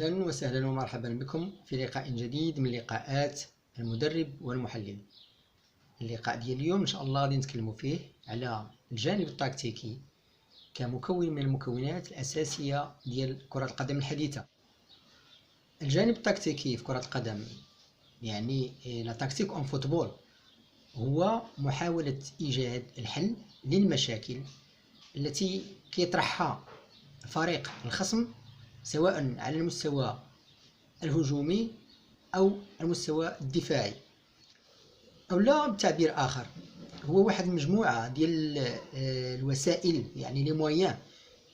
أهلا وسهلا ومرحبا بكم في لقاء جديد من لقاءات المدرب والمحلل. اللقاء ديال اليوم إن شاء الله غادي نتكلموا فيه على الجانب التكتيكي كمكون من المكونات الأساسية ديال كرة القدم الحديثة. الجانب التكتيكي في كرة القدم يعني لا تكتيك اون فوتبول هو محاولة إيجاد الحل للمشاكل التي كيطرحها فريق الخصم سواء على المستوى الهجومي أو المستوى الدفاعي، أو لا بتعبير آخر هو واحد المجموعة ديال الوسائل يعني لي مويان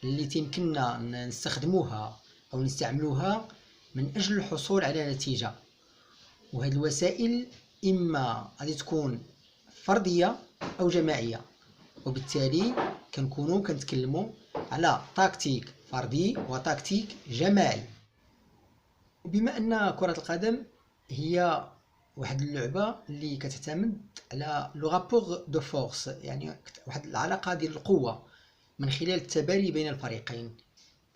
اللي تيمكننا نستخدموها أو نستعملوها من أجل الحصول على نتيجة. وهذه الوسائل إما غادي تكون فردية أو جماعية، وبالتالي كنكونوا كنتكلموا على تكتيك فردي وتكتيك جماعي. وبما أن كرة القدم هي واحد اللعبة اللي كتعتمد على لو رابور دو فورس، يعني واحد العلاقة ديال القوة من خلال التبادل بين الفريقين،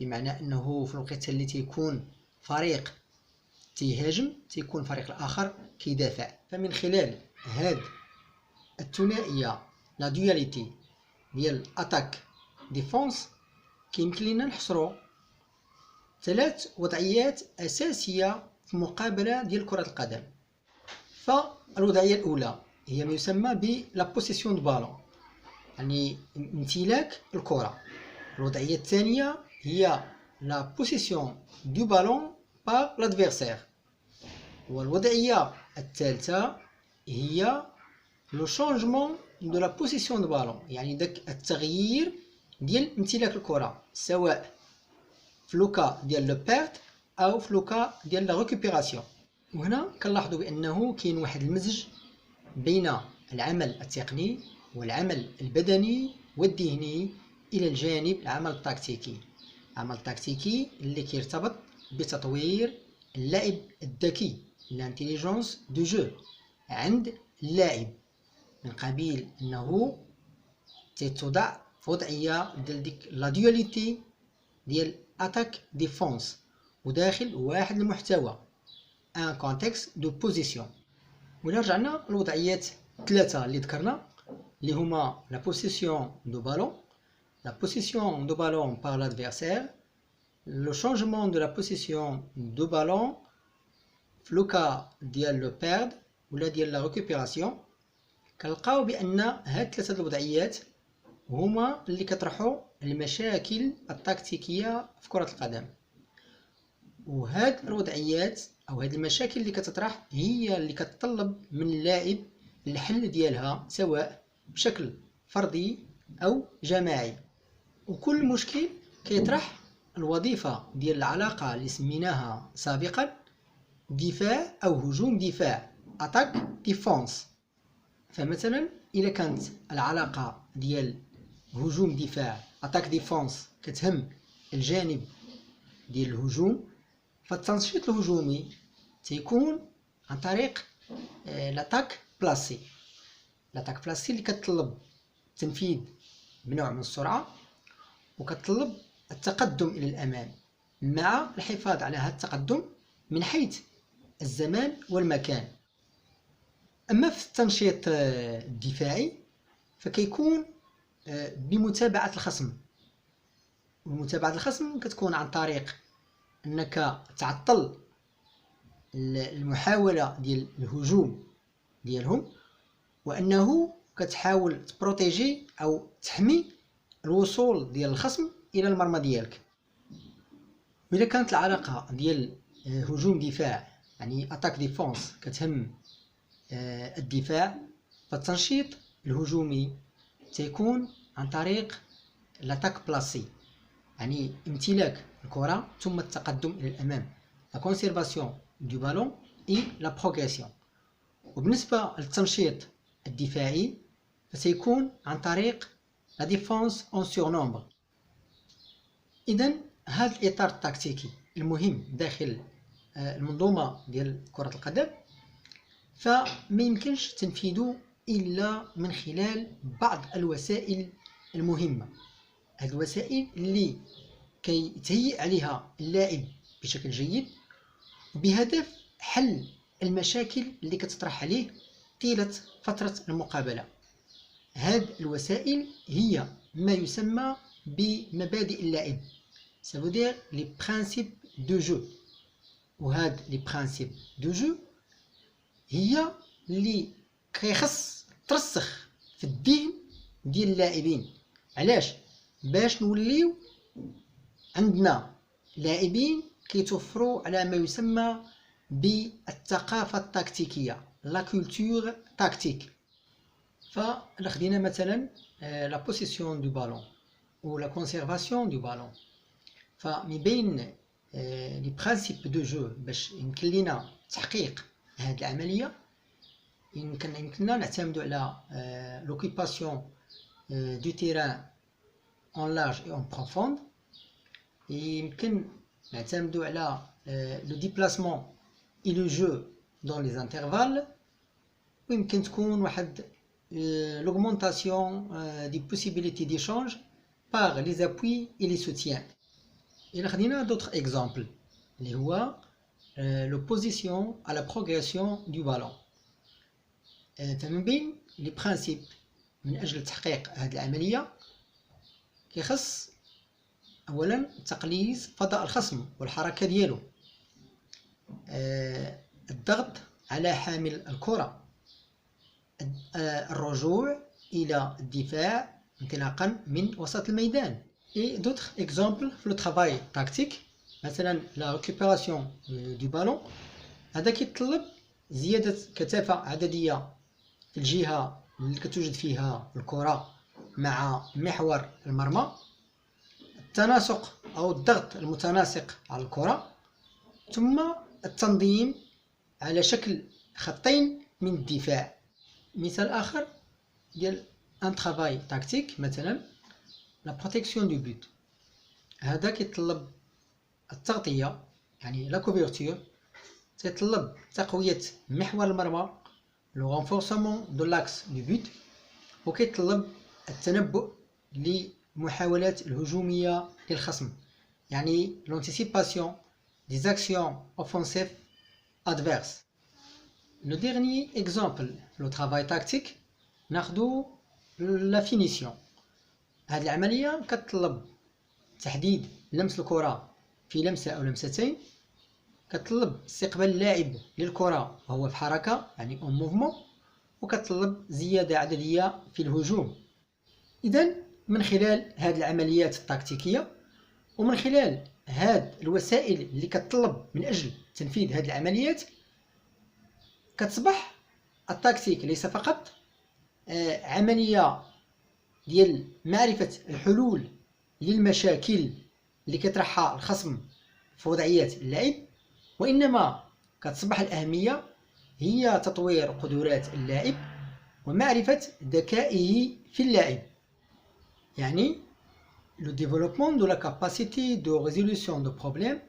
بمعنى أنه في الوقت اللي تيكون فريق تيهاجم تيكون الفريق الآخر كيدافع، فمن خلال هاد الثنائية لا دواليتي ديال اتاك ديفونس كيمكن لنا نحصروا ثلاث وضعيات أساسية في مقابلة ديال كرة القدم. فالوضعية الأولى هي ما يسمى ب لا بوسيسيون دو بالون، يعني امتلاك الكرة. الوضعية الثانية هي لا بوسيسيون دو بالون بار لادفيرسير. والوضعية الثالثة هي لو شونجمون دو لا بوسيسيون دو بالون، يعني داك التغيير ديال امتلاك الكرة سواء في لوكا ديال لو بيرت او في لوكا ديال لا ريكوبيراسيون. وهنا كنلاحظوا بانه كاين واحد المزج بين العمل التقني والعمل البدني والذهني الى الجانب العمل التكتيكي. العمل التكتيكي اللي كيرتبط بتطوير اللعب الذكي، الانتيليجونس دو جو عند اللاعب، من قبيل انه تتوضع في وضعيه ديال ديك لا دواليتي ديال اتاك ديفونس وداخل واحد المحتوى ان كونتكست دو بوزيسيون. ولا رجعنا للوضعيات ثلاثه اللي ذكرنا اللي هما لا بوسيسيون دو بالون، لا بوسيسيون دو بالون بار لادفيرسير، لو شونجمون دو لا بوسيسيون دو بالون في لوكا ديال لو بيرد ولا ديال لا ريكوبيراسيون. كنلقاو بان هاد ثلاثه الوضعيات هما اللي كطرحوا المشاكل التكتيكيه في كره القدم. وهاد الوضعيات او هاد المشاكل اللي كتطرح هي اللي كتطلب من اللاعب الحل ديالها سواء بشكل فردي او جماعي. وكل مشكل كيطرح الوظيفه ديال العلاقه اللي سميناها سابقا دفاع او هجوم دفاع اتاك ديفونس. فمثلا اذا كانت العلاقه ديال هجوم دفاع اتاك ديفونس كتهم الجانب ديال الهجوم، فالتنشيط الهجومي تيكون عن طريق لاتاك بلاسي. لاتاك بلاسي اللي كتطلب التنفيذ بنوع من السرعه وكتطلب التقدم الى الامام مع الحفاظ على هذا التقدم من حيث الزمان والمكان. اما في التنشيط الدفاعي فكيكون بمتابعه الخصم، ومتابعه الخصم كتكون عن طريق انك تعطل المحاوله ديال الهجوم ديالهم، وانه كتحاول تبروتيجي او تحمي الوصول ديال الخصم الى المرمى ديالك. واذا كانت العلاقه ديال هجوم دفاع يعني اتاك ديفونس كتهم الدفاع، فالتنشيط الهجومي تيكون عن طريق لاتاك بلاسي، يعني امتلاك الكرة ثم التقدم إلى الأمام، لا كونسيرفاسيون دو بالون اي لا بروغريسيون. وبالنسبة للتنشيط الدفاعي فسيكون عن طريق لا ديفونس اون سور نومبر. إذن هذا الإطار التكتيكي المهم داخل المنظومة ديال كرة القدم فما يمكنش تنفيذه إلا من خلال بعض الوسائل المهمة. هذه الوسائل اللي كيتهيئ عليها اللاعب بشكل جيد، بهدف حل المشاكل اللي كتطرح عليه طيلة فترة المقابلة. هذه الوسائل هي ما يسمى بمبادئ اللعب، ça veut dire les principes de jeu. وهاد لي برانسيب دو جو هي اللي كيخص ترسخ في الذهن ديال اللاعبين. علاش؟ باش نوليو عندنا لاعبين كيتوفروا على ما يسمى بالثقافة التكتيكية، لا كولتور تاكتيك. فإلا خدينا مثلا لا بوسيسيون دو بالون و لا كونسيرفاسيون دو بالون، فمن بين لي برانسيب دو جو باش يمكن لينا تحقيق هذه العملية يمكننا نعتمدوا على لوكيباسيون دو تيران اون لارج اي اون بروفوند، يمكن نعتمدوا على لو ديبلاسمون اي لو جو دون لي انترفال، ويمكن تكون واحد l'augmentation des possibilités d'échange par les appuis et les soutiens. Il y a d'autres exemples. L'opposition à la progression du ballon. فمن بين les principes من أجل تحقيق هذه العملية كيخص أولا تقليص فضاء الخصم والحركة ديالو، الضغط على حامل الكرة، الرجوع إلى الدفاع انطلاقا من وسط الميدان. Et d'autres exemples في لو travail tactique، مثلا la récupération du ballon، هذا كيتطلب زيادة كثافة عددية في الجهة اللي كتوجد فيها الكرة مع محور المرمى، التناسق أو الضغط المتناسق على الكرة، ثم التنظيم على شكل خطين من الدفاع. مثال آخر ديال ان ترافاي تاكتيك مثلا لا بروتيكسيون دو بوت، هذا كيتطلب التغطية يعني لا كوفرتور، كيتطلب تقوية محور المرمى لو رونفورسمون دو لاكس دو بوت، وكيتطلب التنبؤ للمحاولات الهجومية للخصم يعني لونتيسيباسيون دي زاكسيون اوفونسيف ادفيرس. Le dernier exemple le travail tactique ناخدو لا فينيسيون. هذه العملية كتطلب تحديد لمس الكرة في لمسة أو لمستين، كتطلب استقبال اللاعب للكرة وهو في حركة يعني اون موفمون، وكتطلب زيادة عددية في الهجوم. إذن من خلال هذه العمليات التكتيكية ومن خلال هذه الوسائل اللي كتطلب من أجل تنفيذ هذه العمليات، كتصبح التكتيك ليس فقط عملية ديال معرفة الحلول للمشاكل اللي كيطرحها الخصم في وضعيات اللعب، وإنما كتصبح الأهمية هي تطوير قدرات اللاعب ومعرفة ذكائه في اللعب، يعني le développement de la capacité de résolution de problèmes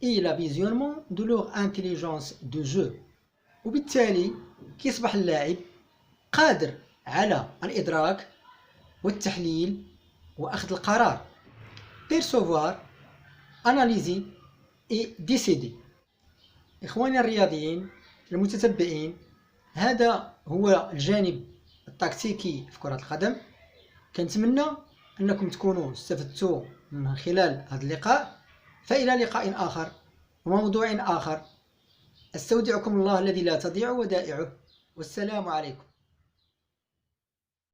et la visionnement de leur intelligence de jeu. وبالتالي كيصبح اللاعب قادر على الإدراك والتحليل وأخذ القرار، percevoir، analyser et décider. إخواني الرياضيين المتتبعين، هذا هو الجانب التكتيكي في كرة القدم. كنتمنى أنكم تكونوا استفدتوا من خلال هذا اللقاء، فإلى لقاء آخر وموضوع آخر. استودعكم الله الذي لا تضيع ودائعه، والسلام عليكم.